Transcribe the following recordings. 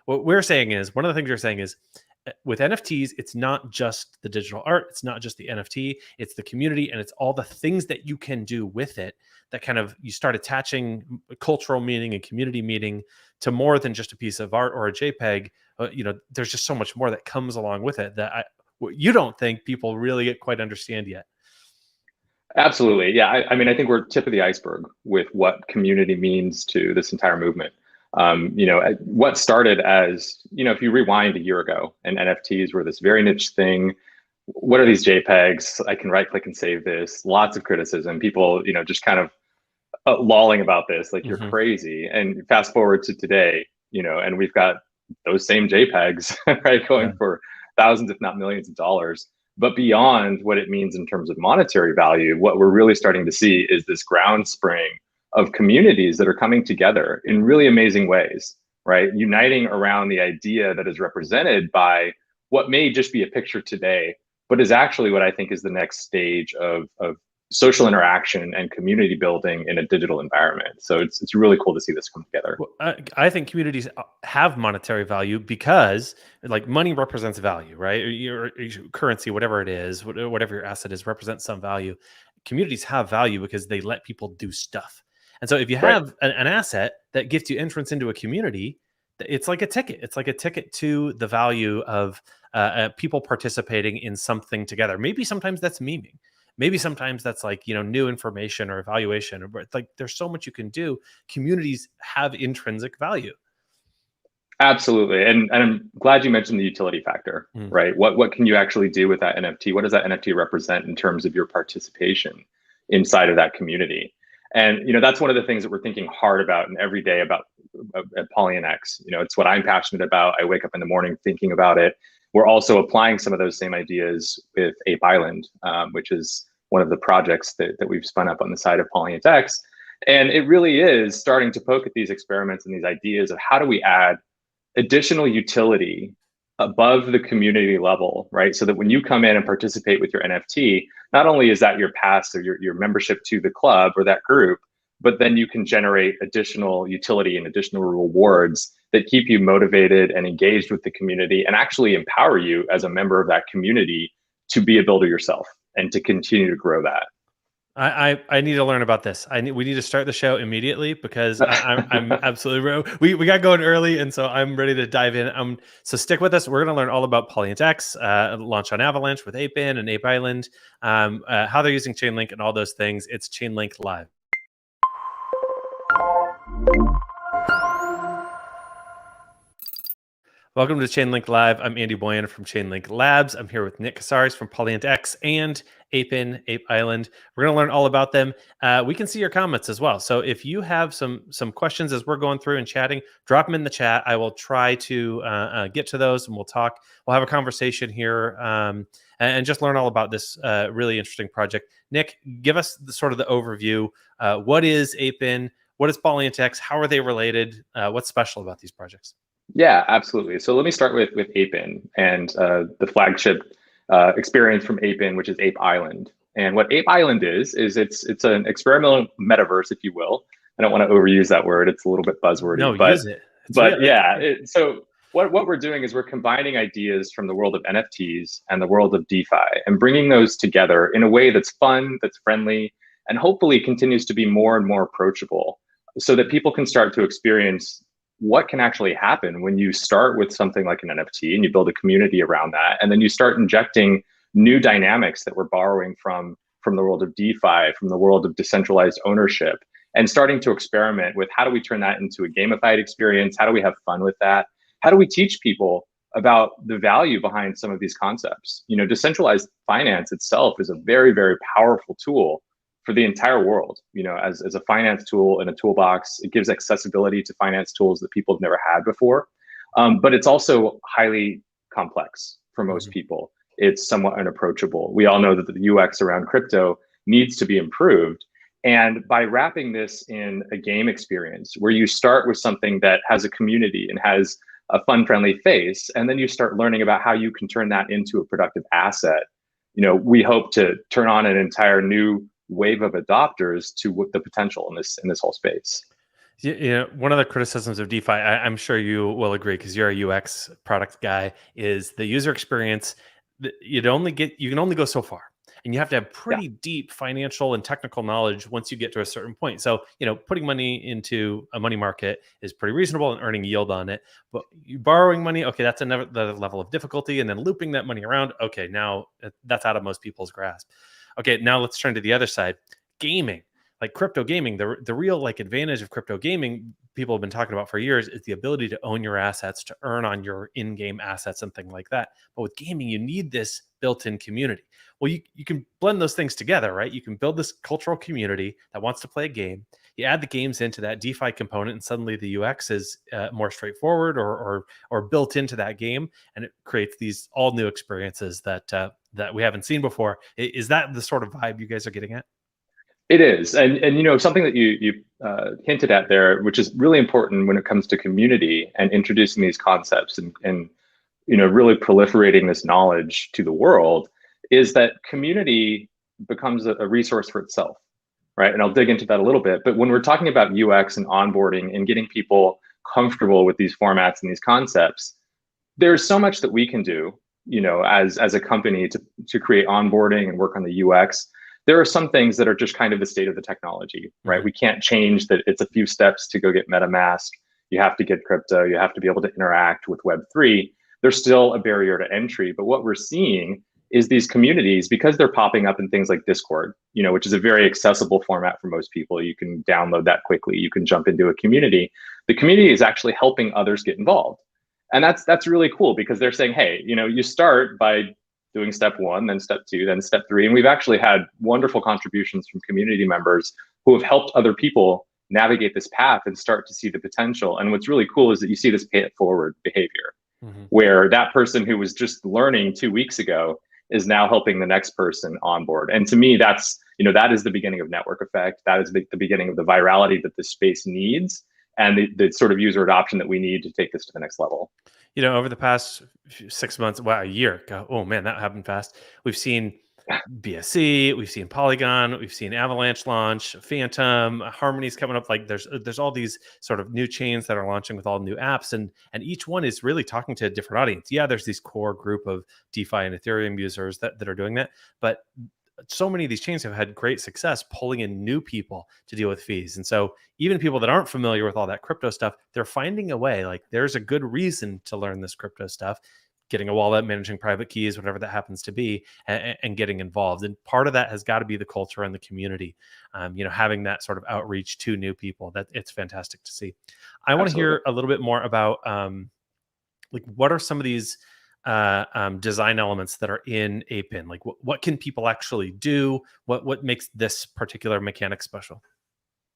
what we're saying is, one of the things you're saying is, with NFTs, it's not just the digital art, it's not just the NFT, it's the community, and it's all the things that you can do with it that kind of, you start attaching cultural meaning and community meaning to more than just a piece of art or a JPEG. There's just so much more that comes along with it that you don't think people really quite understand yet. Absolutely. Yeah. I mean, I think we're tip of the iceberg with what community means to this entire movement. What started as, if you rewind a year ago, and NFTs were this very niche thing. What are these JPEGs? I can right click and save this. Lots of criticism. People, just kind of lolling about this, like you're crazy. And fast forward to today, and we've got those same JPEGs, right, going for thousands, if not millions of dollars. But beyond what it means in terms of monetary value, what we're really starting to see is this ground spring of communities that are coming together in really amazing ways, right? Uniting around the idea that is represented by what may just be a picture today, but is actually what I think is the next stage of social interaction and community building in a digital environment. So it's really cool to see this come together. Well, I think communities have monetary value because, like, money represents value, right? Your currency, whatever it is, whatever your asset is, represents some value. Communities have value because they let people do stuff. And so if you have an asset that gives you entrance into a community, it's like a ticket. It's like a ticket to the value of people participating in something together. Maybe sometimes that's memeing. Maybe sometimes that's like, new information or evaluation. Or like, there's so much you can do. Communities have intrinsic value. Absolutely. And I'm glad you mentioned the utility factor, right? What can you actually do with that NFT? What does that NFT represent in terms of your participation inside of that community? And, that's one of the things that we're thinking hard about and every day about at PolyientX. It's what I'm passionate about. I wake up in the morning thinking about it. We're also applying some of those same ideas with Ape Island, which is one of the projects that we've spun up on the side of PolyientX. And it really is starting to poke at these experiments and these ideas of how do we add additional utility above the community level, right? So that when you come in and participate with your NFT, not only is that your pass or your membership to the club or that group, but then you can generate additional utility and additional rewards that keep you motivated and engaged with the community and actually empower you as a member of that community to be a builder yourself and to continue to grow that. I need to learn about this. We need to start the show immediately because I'm absolutely we got going early, and so I'm ready to dive in. So stick with us. We're going to learn all about PolyientX, launch on Avalanche with ApeIn and Ape Island, how they're using Chainlink and all those things. It's Chainlink Live. Welcome to Chainlink Live. I'm Andy Boyan from Chainlink Labs. I'm here with Nick Casares from PolyientX and ApeIn, Ape Island. We're going to learn all about them. We can see your comments as well. So if you have some questions as we're going through and chatting, drop them in the chat. I will try to get to those, and we'll talk. We'll have a conversation here and just learn all about this really interesting project. Nick, give us sort of the overview. What is ApeIn? What is PolyientX? How are they related? What's special about these projects? Yeah, absolutely. So let me start with ApeIn and the flagship experience from ApeIn, which is Ape Island. And what Ape Island is it's an experimental metaverse, if you will. I don't want to overuse that word; it's a little bit buzzwordy. No, but, use it. So what we're doing is we're combining ideas from the world of NFTs and the world of DeFi, and bringing those together in a way that's fun, that's friendly, and hopefully continues to be more and more approachable, so that people can start to experience what can actually happen when you start with something like an NFT and you build a community around that, and then you start injecting new dynamics that we're borrowing from the world of DeFi, from the world of decentralized ownership, and starting to experiment with how do we turn that into a gamified experience? How do we have fun with that? How do we teach people about the value behind some of these concepts? Decentralized finance itself is a very, very powerful tool for the entire world. As a finance tool in a toolbox, it gives accessibility to finance tools that people have never had before. But it's also highly complex for most people. It's somewhat unapproachable. We all know that the UX around crypto needs to be improved. And by wrapping this in a game experience where you start with something that has a community and has a fun, friendly face, and then you start learning about how you can turn that into a productive asset, we hope to turn on an entire new wave of adopters to the potential in this whole space. One of the criticisms of DeFi, I'm sure you will agree because you're a UX product guy, is the user experience. You can only go so far, and you have to have Yeah. pretty deep financial and technical knowledge once you get to a certain point. So, putting money into a money market is pretty reasonable and earning yield on it. But you borrowing money, okay, that's another level of difficulty, and then looping that money around, okay, now that's out of most people's grasp. Okay, now let's turn to the other side, gaming. Like crypto gaming, the real like advantage of crypto gaming people have been talking about for years is the ability to own your assets, to earn on your in-game assets and things like that. But with gaming, you need this built-in community. Well, you can blend those things together, right? You can build this cultural community that wants to play a game. You add the games into that DeFi component, and suddenly the UX is more straightforward or built into that game, and it creates these all new experiences that we haven't seen before. Is that the sort of vibe you guys are getting at? It is, and something that you hinted at there, which is really important when it comes to community and introducing these concepts and really proliferating this knowledge to the world, is that community becomes a resource for itself, right? And I'll dig into that a little bit. But when we're talking about UX and onboarding and getting people comfortable with these formats and these concepts, there's so much that we can do, as a company to create onboarding and work on the UX. There are some things that are just kind of the state of the technology, right? We can't change that it's a few steps to go get MetaMask. You have to get crypto. You have to be able to interact with Web3. There's still a barrier to entry. But what we're seeing is these communities, because they're popping up in things like Discord, which is a very accessible format for most people. You can download that quickly. You can jump into a community. The community is actually helping others get involved. And that's really cool because they're saying, hey, you start by doing step one, then step two, then step three. And we've actually had wonderful contributions from community members who have helped other people navigate this path and start to see the potential. And what's really cool is that you see this pay it forward behavior, where that person who was just learning 2 weeks ago is now helping the next person onboard. And to me, that's, that is the beginning of network effect. That is the beginning of the virality that this space needs and the sort of user adoption that we need to take this to the next level. Over the past 6 months, wow, a year. Oh man, that happened fast. We've seen BSC, we've seen Polygon, we've seen Avalanche launch, Phantom, Harmony's coming up. Like there's all these sort of new chains that are launching with all new apps, and each one is really talking to a different audience. Yeah, there's this core group of DeFi and Ethereum users that are doing that, but so many of these chains have had great success pulling in new people to deal with fees. And so even people that aren't familiar with all that crypto stuff, they're finding a way. Like there's a good reason to learn this crypto stuff, getting a wallet, managing private keys, whatever that happens to be, and getting involved. And part of that has got to be the culture and the community, having that sort of outreach to new people. That it's fantastic to see. I want to hear a little bit more about like what are some of these design elements that are in ApeIn? Like what can people actually do? What makes this particular mechanic special?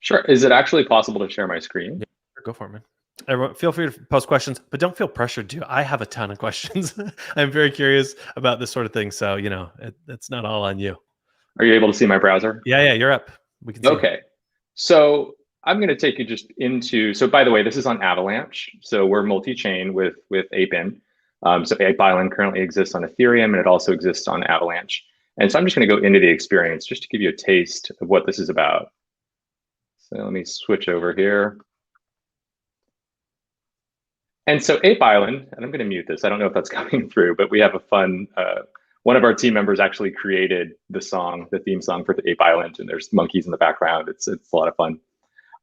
Sure. Is it actually possible to share my screen? Yeah, go for it, man. Everyone, feel free to post questions, but don't feel pressured to. I have a ton of questions. I'm very curious about this sort of thing. So, it's not all on you. Are you able to see my browser? Yeah, you're up. We can see. Okay. So I'm going to take you just into, so by the way, this is on Avalanche. So we're multi-chain with ApeIn. So Ape Island currently exists on Ethereum, and it also exists on Avalanche. And so I'm just going to go into the experience just to give you a taste of what this is about. So let me switch over here. And so Ape Island, and I'm going to mute this. I don't know if that's coming through, but we have a fun, one of our team members actually created the song, the theme song for the Ape Island, and there's monkeys in the background. It's a lot of fun.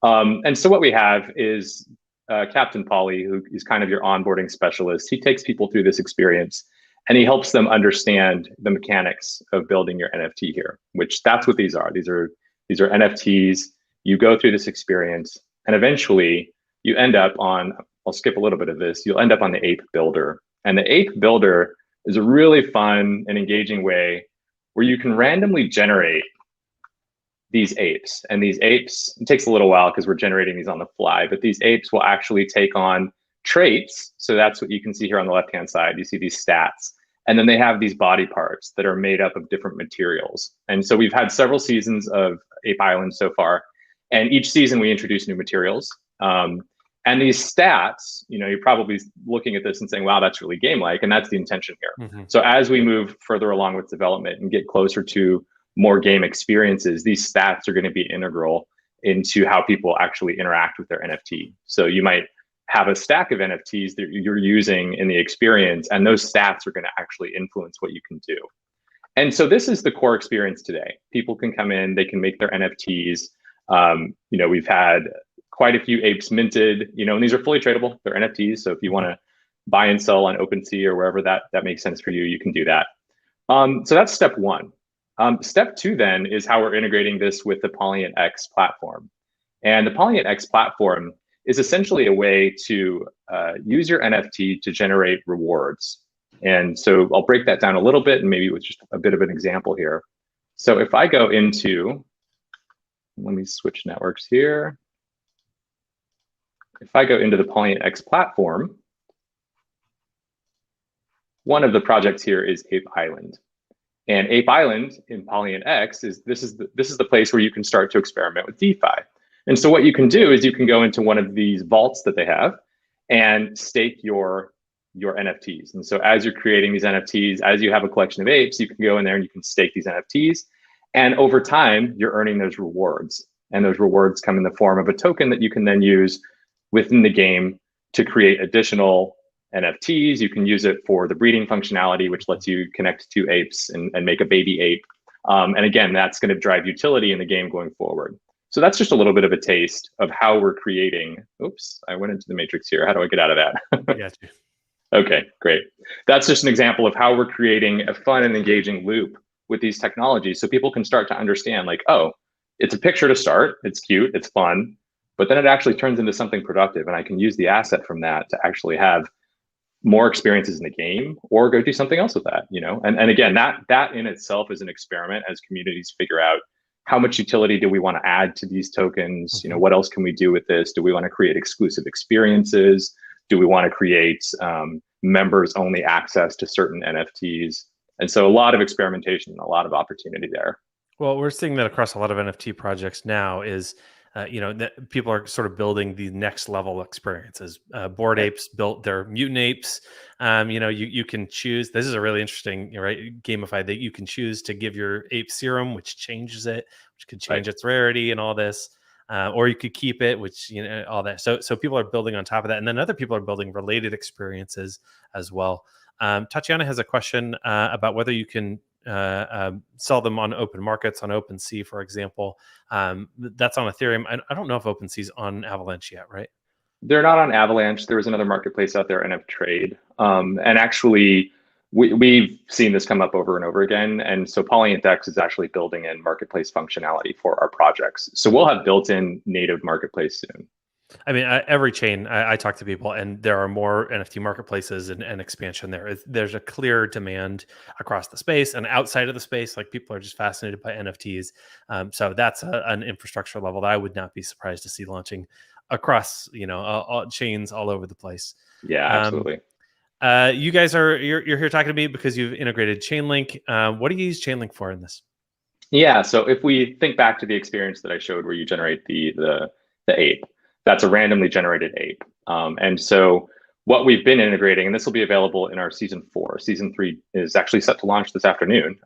And so what we have is Captain Polly, who is kind of your onboarding specialist. He takes people through this experience and he helps them understand the mechanics of building your NFT here, which that's what these are. These are NFTs. You go through this experience and eventually you end up on, I'll skip a little bit of this, you'll end up on the Ape Builder. And the Ape Builder is a really fun and engaging way where you can randomly generate these apes. And these apes, it takes a little while because we're generating these on the fly, but these apes will actually take on traits. So that's what you can see here on the left-hand side. You see these stats. And then they have these body parts that are made up of different materials. And so we've had several seasons of Ape Island so far. And each season we introduce new materials. And these stats, you're probably looking at this and saying, wow, that's really game-like. And that's the intention here. So as we move further along with development and get closer to more game experiences, these stats are going to be integral into how people actually interact with their NFT. So you might have a stack of NFTs that you're using in the experience, and those stats are going to actually influence what you can do. And so this is the core experience today. People can come in, they can make their NFTs. We've had quite a few apes minted, and these are fully tradable. They're NFTs. So if you want to buy and sell on OpenSea or wherever that makes sense for you, you can do that. So that's step one. Step two then is how we're integrating this with the PolyientX platform. And the PolyientX platform is essentially a way to use your NFT to generate rewards. And so I'll break that down a little bit, and maybe with just a bit of an example here. So if I go into, let me switch networks here. If I go into the PolyientX platform, one of the projects here is Ape Island. And Ape Island in PolyientX is this is the place where you can start to experiment with DeFi. And so what you can do is you can go into one of these vaults that they have and stake your NFTs. And so as you're creating these NFTs, as you have a collection of apes, you can go in there and you can stake these NFTs. And over time, you're earning those rewards. And those rewards come in the form of a token that you can then use within the game to create additional NFTs. You can use it for the breeding functionality, which lets you connect two apes and make a baby ape. And again, that's going to drive utility in the game going forward. So that's just a little bit of a taste of how we're creating. Oops, I went into the matrix here. How do I get out of that? I got you. Okay, great. That's just an example of how we're creating a fun and engaging loop with these technologies so people can start to understand like, oh, it's a picture to start. It's cute. It's fun. But then it actually turns into something productive. And I can use the asset from that to actually have more experiences in the game or go do something else with that, And again, that in itself is an experiment as communities figure out how much utility do we want to add to these tokens? What else can we do with this? Do we want to create exclusive experiences? Do we want to create members only access to certain NFTs? And so a lot of experimentation, a lot of opportunity there. Well, we're seeing that across a lot of NFT projects now is, that people are sort of building the next level experiences. Bored Apes built their mutant apes. You can choose. This is a really interesting, gamified that you can choose to give your ape serum, which changes it, which could change its rarity and all this. Or you could keep it, which, all that. So people are building on top of that. And then other people are building related experiences as well. Tatiana has a question about whether you can sell them on open markets, on OpenSea, for example. That's on Ethereum. I don't know if OpenSea's on Avalanche yet, right? They're not on Avalanche. There was another marketplace out there, NF Trade. And actually, we've seen this come up over and over again. And so PolyientX is actually building in marketplace functionality for our projects. So we'll have built-in native marketplace soon. I mean, every chain I talk to people, and there are more NFT marketplaces and expansion there. There's a clear demand across the space and outside of the space. Like people are just fascinated by NFTs. So that's an infrastructure level that I would not be surprised to see launching across, all chains all over the place. Yeah, absolutely. You guys you're here talking to me because you've integrated Chainlink. What do you use Chainlink for in this? Yeah, so if we think back to the experience that I showed where you generate the ape, that's a randomly generated ape. And so what we've been integrating, and this will be available in our season 4. Season 3 is actually set to launch this afternoon.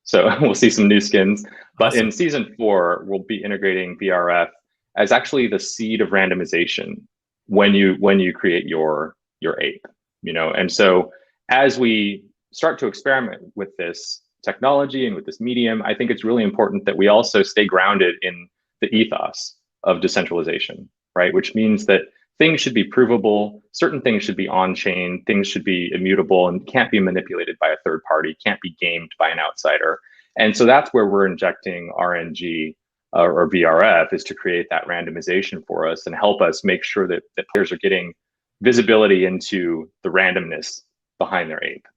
So we'll see some new skins. But in season 4, we'll be integrating VRF as actually the seed of randomization when you create your ape. And so as we start to experiment with this technology and with this medium, I think it's really important that we also stay grounded in the ethos of decentralization, right? Which means that things should be provable, certain things should be on-chain, things should be immutable and can't be manipulated by a third party, can't be gamed by an outsider. And so that's where we're injecting RNG or VRF, is to create that randomization for us and help us make sure that players are getting visibility into the randomness behind their ape.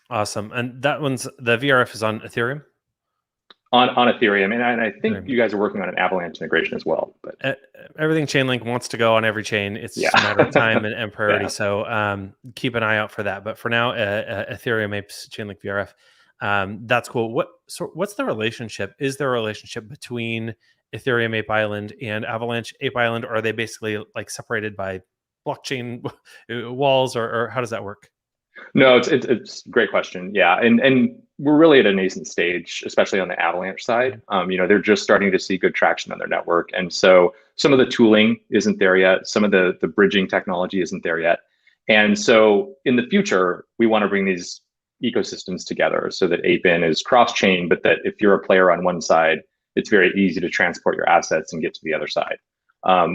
Awesome. And the VRF is on Ethereum? On Ethereum, and I think you guys are working on an Avalanche integration as well. But everything Chainlink wants to go on every chain. It's just a matter of time and priority. Yeah. So keep an eye out for that. But for now, Ethereum Apes Chainlink VRF, that's cool. What's the relationship? Is there a relationship between Ethereum Ape Island and Avalanche Ape Island, or are they basically like separated by blockchain walls, or how does that work? No, it's a great question. Yeah, and we're really at a nascent stage, especially on the Avalanche side. Mhm. They're just starting to see good traction on their network, and so some of the tooling isn't there yet. Some of the bridging technology isn't there yet, and so in the future, we want to bring these ecosystems together so that ApeIn is cross-chain, but that if you're a player on one side, it's very easy to transport your assets and get to the other side.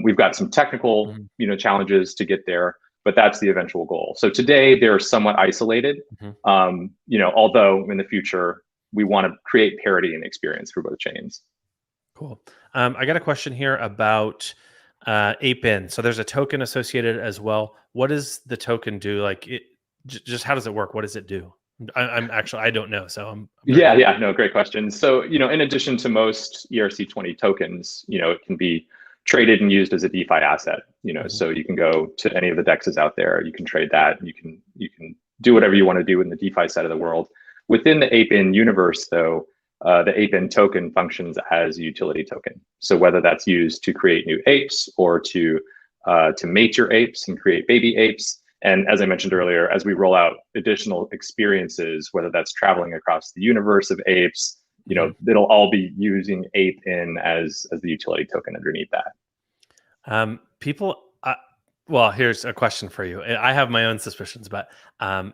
We've got some technical, Mhm. challenges to get there, but that's the eventual goal. So today they're somewhat isolated. Mhm. Although in the future we want to create parity in experience for both chains. Cool. I got a question here about ApeIn. So there's a token associated as well. What does the token do? Like, just how does it work? What does it do? I'm actually I don't know, so I'm very Yeah, curious. yeah, no, great question. So, in addition to most ERC20 tokens, it can be traded and used as a DeFi asset. Mhm. So you can go to any of the dexes out there, you can trade that, you can do whatever you want to do in the DeFi side of the world. Within the ApeIn universe, though, the ApeIn token functions as a utility token. So whether that's used to create new apes or to mate your apes and create baby apes, and as I mentioned earlier, as we roll out additional experiences, whether that's traveling across the universe of apes, Mhm. it'll all be using ApeIn as the utility token underneath that. People, well, here's a question for you. I have my own suspicions, but um,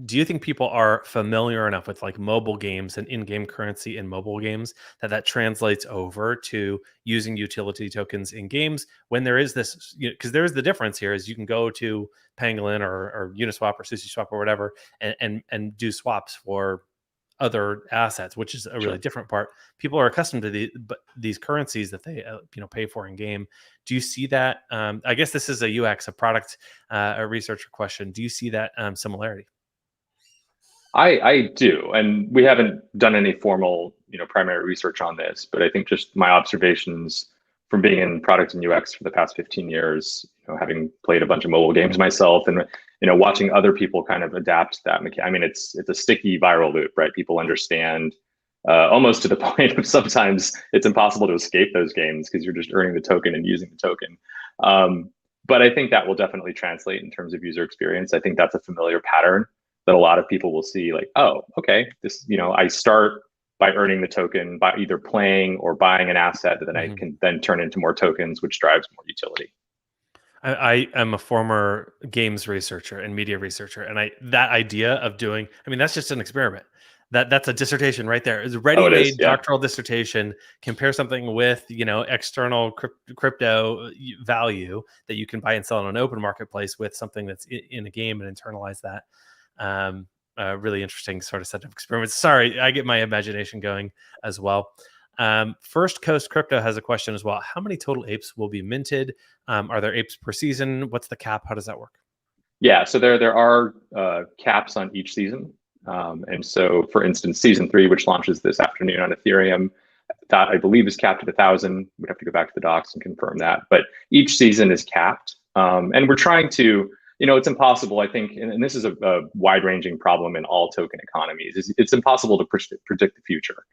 do you think people are familiar enough with like mobile games and in-game currency in mobile games that translates over to using utility tokens in games when there is this, because there is the difference here is you can go to Pangolin or Uniswap or SushiSwap or whatever and do swaps for other assets, which is a really Sure. different part. People are accustomed to these currencies that they pay for in game. Do you see that? I guess this is a UX, a product, a researcher question. Do you see that similarity? I do, and we haven't done any formal, primary research on this, but I think just my observations from being in product and UX for the past 15 years, having played a bunch of mobile games myself, and watching other people kind of adapt that. I mean, it's a sticky viral loop, right? People understand almost to the point of sometimes it's impossible to escape those games because you're just earning the token and using the token. Um, but I think that will definitely translate in terms of user experience. I think that's a familiar pattern that a lot of people will see like, oh, okay, this, I start by earning the token by either playing or buying an asset that then I Mhm. can then turn into more tokens, which drives more utility. I am a former games researcher and media researcher, and that idea of doing, I mean, that's just an experiment. That's a dissertation right there. It's a Oh, it is. ready-made Yeah. doctoral dissertation. Compare something with external crypto value that you can buy and sell on an open marketplace with something that's in a game and internalize that. Really interesting sort of set of experiments. Sorry, I get my imagination going as well. First Coast Crypto has a question as well. How many total apes will be minted? Are there apes per season? What's the cap? How does that work? Yeah. So there are caps on each season. And so, for instance, season 3, which launches this afternoon on Ethereum, that I believe is capped at 1,000. We'd have to go back to the docs and confirm that. But each season is capped. And we're trying to, it's impossible, I think, and this is a wide ranging problem in all token economies, is it's impossible to predict the future.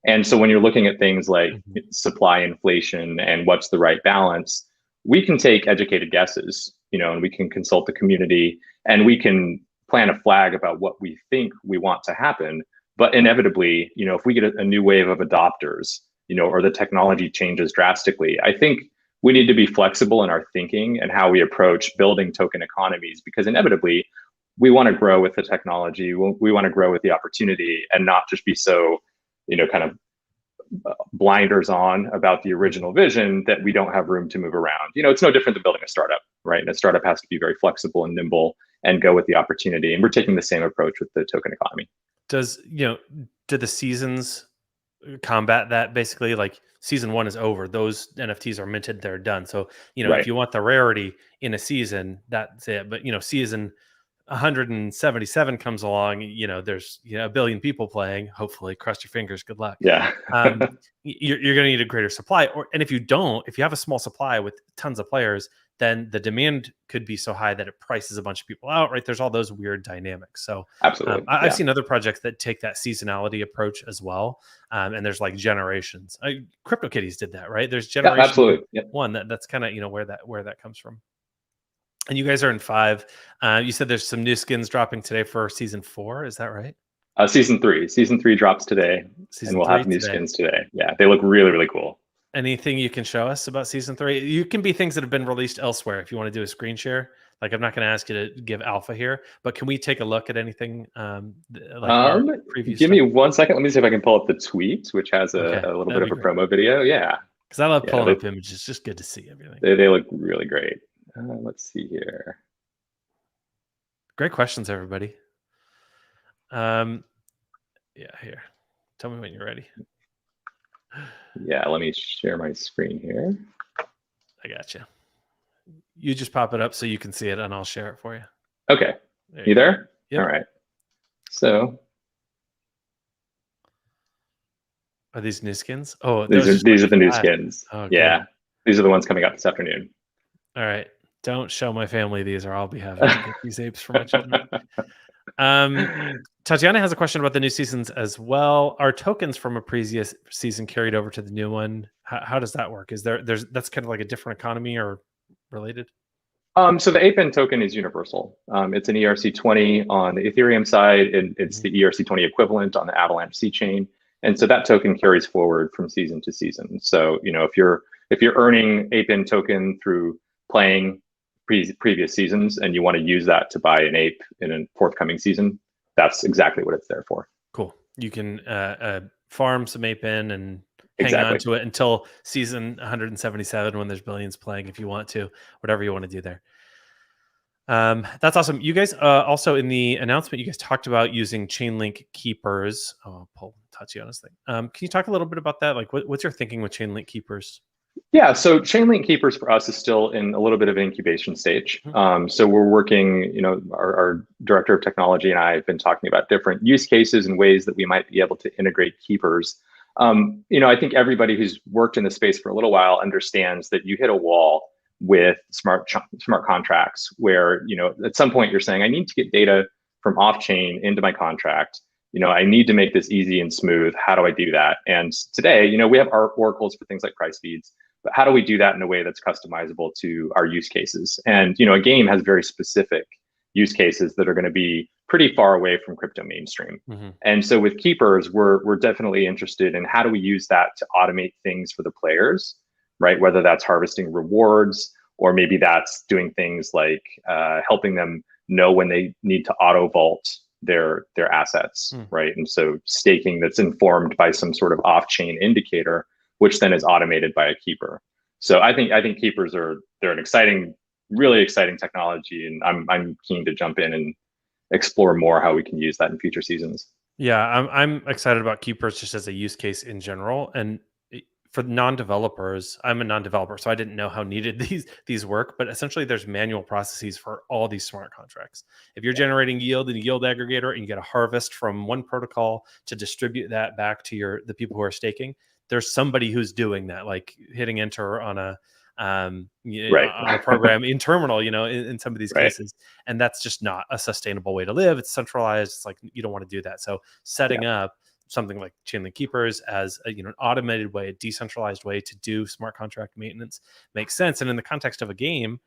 And so when you're looking at things like Mhm. supply inflation and what's the right balance, we can take educated guesses, and we can consult the community and we can plant a flag about what we think we want to happen. But inevitably, if we get a new wave of adopters, or the technology changes drastically, I think we need to be flexible in our thinking and how we approach building token economies, because inevitably we want to grow with the technology. We want to grow with the opportunity and not just be so, kind of blinders on about the Mhm. original vision that we don't have room to move around. It's no different than building a startup, right? And a startup has to be very flexible and nimble and go with the opportunity. And we're taking the same approach with the token economy. Does do the seasons combat that basically? Like season one is over; those NFTs are minted; they're done. So if Right. you want the rarity in a season, that's it. But season 177 comes along, there's a billion people playing. Hopefully, cross your fingers. Good luck. Yeah. um, you're going to need a greater supply. And if you don't, if you have a small supply with tons of players, then the demand could be so high that it prices a bunch of people out, right? There's all those weird dynamics. So Absolutely. I've Yeah. seen other projects that take that seasonality approach as well. And there's like generations. CryptoKitties did that, right? There's Yeah. generation Absolutely. Yeah. one that's kind of, where that comes from. And you guys are in 5. You said there's some new skins dropping today for season 4. Is that right? Season 3. Season 3 drops today, and Season we'll 3 have new today. skins today. Yeah, they look really, really cool. Anything you can show us about season 3? You can be things that have been released elsewhere if you want to do a screen share. Like, I'm not going to ask you to give alpha here, but can we take a look at anything like our preview Give stuff? me 1 second. Let me see if I can pull up the tweet, which has Okay, a little that'd bit be of a great. promo video. Yeah. Because I love Yeah, pulling up images. It's just good to see everything. they look really great. Let's see here. Great questions, everybody. Yeah, here. Tell me when you're ready. Yeah, let me share my screen here. I got you. You just pop it up so you can see it, and I'll share it for you. Okay. You there? Yep. All right. So are these new skins? Oh, these are the new skins. Oh, yeah. good. These are the ones coming out this afternoon. All right. Don't show my family these, or I'll be having to get these apes for my children. Tatiana has a question about the new seasons as well. Are tokens from a previous season carried over to the new one? How does that work? Is that's kind of like a different economy or related? So the ApeIn token is universal. It's an ERC20 on the Ethereum side, and it's the ERC20 equivalent on the Avalanche C chain. And so that token carries forward from season to season. So, if you're earning ApeIn token through playing previous seasons and you want to use that to buy an ape in a forthcoming season, that's exactly what it's there for. Cool. You can farm some ApeIn and hang Exactly on to it until season 177 when there's billions playing, if you want to, whatever you want to do there. That's awesome. You guys also in the announcement, you guys talked about using Chainlink Keepers. Oh, I'll pull Tatiana's thing. Can you talk a little bit about that? Like, what's your thinking with Chainlink Keepers? Yeah, so Chainlink Keepers for us is still in a little bit of an incubation stage. So we're working, our director of technology and I have been talking about different use cases and ways that we might be able to integrate keepers. I think everybody who's worked in the space for a little while understands that you hit a wall with smart contracts where, at some point you're saying, I need to get data from off-chain into my contract. I need to make this easy and smooth. How do I do that? And today, we have our oracles for things like price feeds, but how do we do that in a way that's customizable to our use cases? And, a game has very specific use cases that are going to be pretty far away from crypto mainstream. And so with Keepers, we're definitely interested in how do we use that to automate things for the players, right? Whether that's harvesting rewards, or maybe that's doing things like helping them know when they need to auto vault their assets, right? And so staking that's informed by some sort of off-chain indicator, which then is automated by a keeper. So I think keepers they're an really exciting technology, and I'm keen to jump in and explore more how we can use that in future seasons. Yeah, I'm excited about keepers just as a use case in general, and for non-developers, I'm a non-developer, so I didn't know how needed these work. But essentially, there's manual processes for all these smart contracts. If you're generating yield in a yield aggregator and you get a harvest from one protocol to distribute that back to the people who are staking, there's somebody who's doing that, like hitting enter on a on a program in terminal, in some of these cases, and that's just not a sustainable way to live. It's centralized. It's like you don't want to do that. So setting up something like Chainlink Keepers as an automated way, a decentralized way to do smart contract maintenance makes sense. And in the context of a game,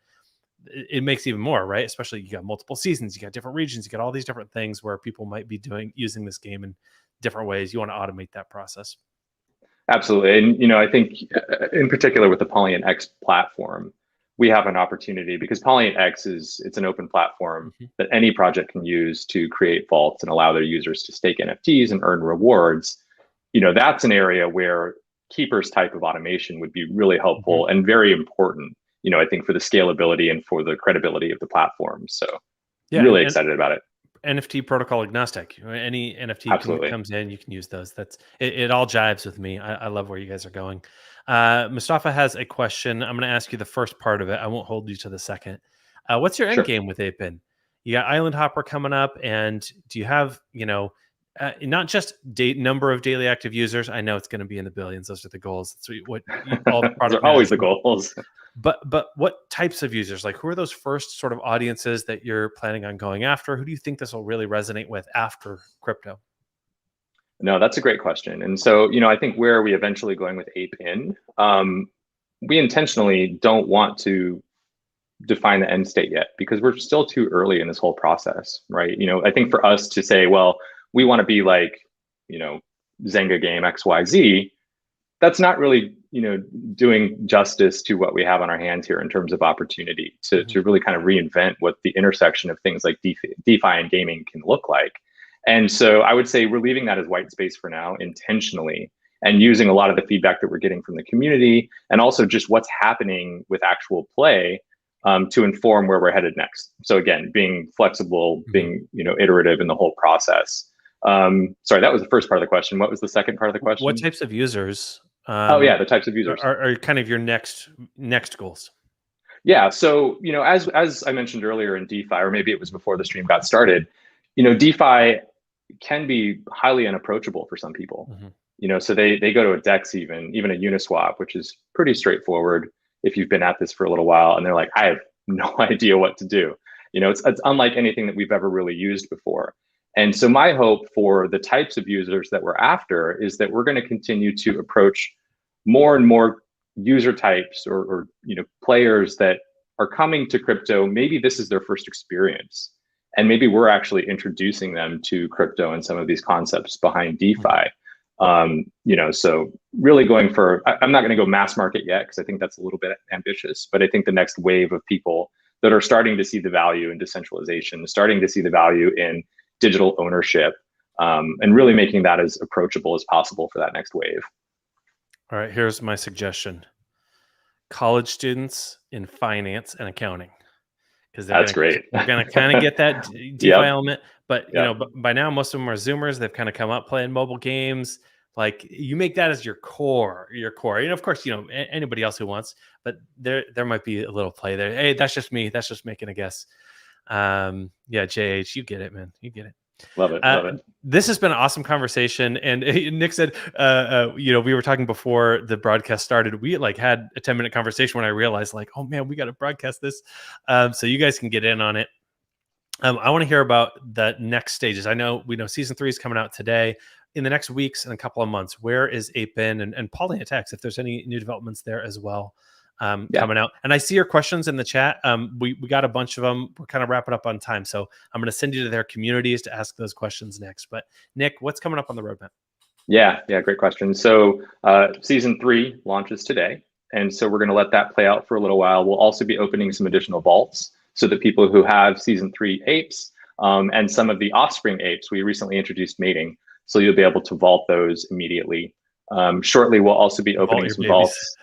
it makes even more, right? Especially you got multiple seasons, you got different regions, you got all these different things where people might be using this game in different ways. You want to automate that process. Absolutely. And, I think in particular with the PolyientX platform, we have an opportunity because PolyientX it's an open platform that any project can use to create vaults and allow their users to stake NFTs and earn rewards. That's an area where Keepers type of automation would be really helpful and very important, I think for the scalability and for the credibility of the platform. So really excited about it. NFT protocol agnostic. Any NFT that comes in, you can use those. It all jives with me. I love where you guys are going. Mustafa has a question. I'm going to ask you the first part of it. I won't hold you to the second. What's your end game with ApeIn? You got Island Hopper coming up, and do you have not just number of daily active users? I know it's going to be in the billions. Those are the goals. That's what all the product are always the goals. But what types of users? Like, who are those first sort of audiences that you're planning on going after? Who do you think this will really resonate with after crypto? No, that's a great question. And so, I think where are we eventually going with ApeIn? We intentionally don't want to define the end state yet because we're still too early in this whole process, right? I think for us to say, well, we want to be like, Zynga game XYZ, that's not really, doing justice to what we have on our hands here in terms of opportunity to really kind of reinvent what the intersection of things like DeFi and gaming can look like. And so I would say we're leaving that as white space for now intentionally and using a lot of the feedback that we're getting from the community and also just what's happening with actual play to inform where we're headed next. So again, being flexible, being iterative in the whole process. Sorry, that was the first part of the question. What was the second part of the question? What types of users? The types of users are kind of your next goals. Yeah. So, as I mentioned earlier in DeFi, or maybe it was before the stream got started, DeFi can be highly unapproachable for some people. So they go to a DEX, even a Uniswap, which is pretty straightforward if you've been at this for a little while, and they're like, I have no idea what to do. It's unlike anything that we've ever really used before. And so my hope for the types of users that we're after is that we're going to continue to approach more and more user types or players that are coming to crypto. Maybe this is their first experience, and maybe we're actually introducing them to crypto and some of these concepts behind DeFi. So really going for, I'm not going to go mass market yet because I think that's a little bit ambitious, but I think the next wave of people that are starting to see the value in decentralization, starting to see the value in digital ownership, and really making that as approachable as possible for that next wave. All right, here's my suggestion. College students in finance and accounting. Because that's great. They're going to kind of get that DeFi element. But, by now, most of them are Zoomers. They've kind of come up playing mobile games. Like, you make that as your core. And of course, anybody else who wants, but there might be a little play there. Hey, that's just me. That's just making a guess. JH, you get it, man. You get it. Love it. This has been an awesome conversation. And Nick said, we were talking before the broadcast started. We had a 10-minute conversation when I realized oh man, we got to broadcast this. So you guys can get in on it. I want to hear about the next stages. We know season 3 is coming out today. In the next weeks and a couple of months, where is ApeIn and PolyientX, if there's any new developments there as well? Coming out. And I see your questions in the chat. We got a bunch of them. We're kind of wrapping up on time. So I'm going to send you to their communities to ask those questions next. But Nick, what's coming up on the roadmap? Yeah, great question. So season 3 launches today. And so we're going to let that play out for a little while. We'll also be opening some additional vaults so that people who have season 3 apes and some of the offspring apes, we recently introduced mating. So you'll be able to vault those immediately. Shortly, we'll also be opening some vaults.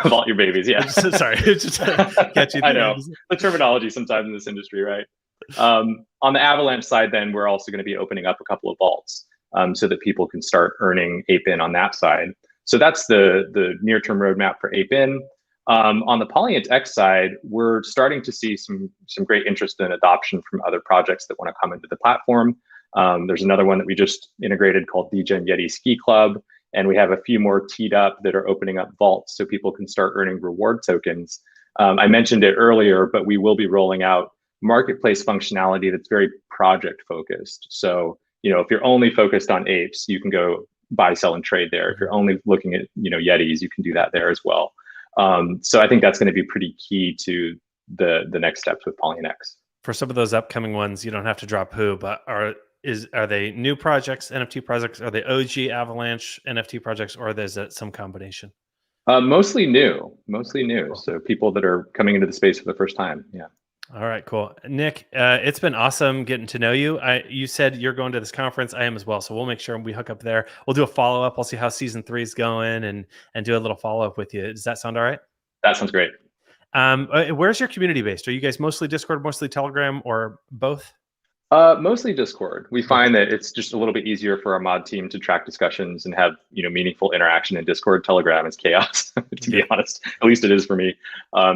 Vault your babies, yeah. Sorry, just catch you. I know the terminology sometimes in this industry, right? On the Avalanche side, then we're also going to be opening up a couple of vaults so that people can start earning ApeIn on that side. So that's the near-term roadmap for ApeIn. On the PolyientX side, we're starting to see some great interest and adoption from other projects that want to come into the platform. There's another one that we just integrated called DGen Yeti Ski Club. And we have a few more teed up that are opening up vaults so people can start earning reward tokens. I mentioned it earlier, but we will be rolling out marketplace functionality that's very project focused. So, if you're only focused on apes, you can go buy, sell, and trade there. If you're only looking at, Yetis, you can do that there as well. So I think that's going to be pretty key to the next steps with PolyientX. For some of those upcoming ones, you don't have to drop who, but are they new projects, NFT projects? Are they OG Avalanche NFT projects, or is that some combination? Mostly new. Cool. So people that are coming into the space for the first time. Yeah. All right, cool. Nick, it's been awesome getting to know you. You said you're going to this conference. I am as well. So we'll make sure we hook up there. We'll do a follow-up. We'll see how season 3 is going and do a little follow-up with you. Does that sound all right? That sounds great. Where's your community based? Are you guys mostly Discord, mostly Telegram, or both? Mostly Discord. We find that it's just a little bit easier for our mod team to track discussions and have meaningful interaction in Discord. Telegram is chaos, to be honest. At least it is for me.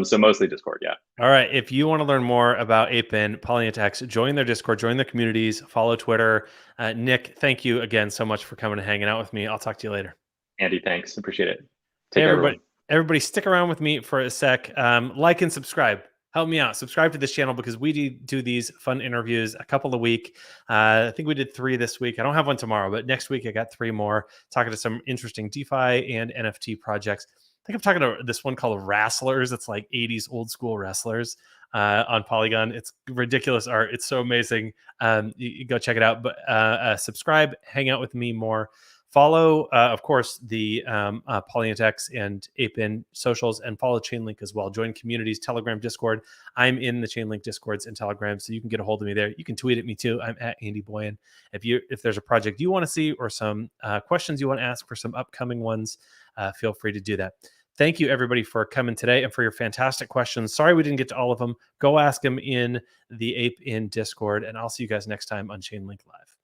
So mostly Discord, yeah. All right. If you want to learn more about ApeIn, PolyientX, join their Discord, join their communities, follow Twitter. Nick, thank you again so much for coming and hanging out with me. I'll talk to you later. Andy, thanks. Appreciate it. Take care, everybody. Everybody, stick around with me for a sec. Like and subscribe. Help me out. Subscribe to this channel because we do these fun interviews a couple a week. I think we did 3 this week. I don't have one tomorrow, but next week I got 3 more, talking to some interesting DeFi and NFT projects. I think I'm talking to this one called Wrestlers. It's like 80s old school wrestlers. on Polygon. It's ridiculous art. It's so amazing. You go check it out. But subscribe, hang out with me more. Follow, of course, the PolyientX and ApeIn socials, and follow Chainlink as well. Join communities, Telegram, Discord. I'm in the Chainlink Discords and Telegram, so you can get a hold of me there. You can tweet at me too. I'm at Andy Boyan. If there's a project you want to see or some questions you want to ask for some upcoming ones, feel free to do that. Thank you, everybody, for coming today and for your fantastic questions. Sorry we didn't get to all of them. Go ask them in the ApeIn Discord, and I'll see you guys next time on Chainlink Live.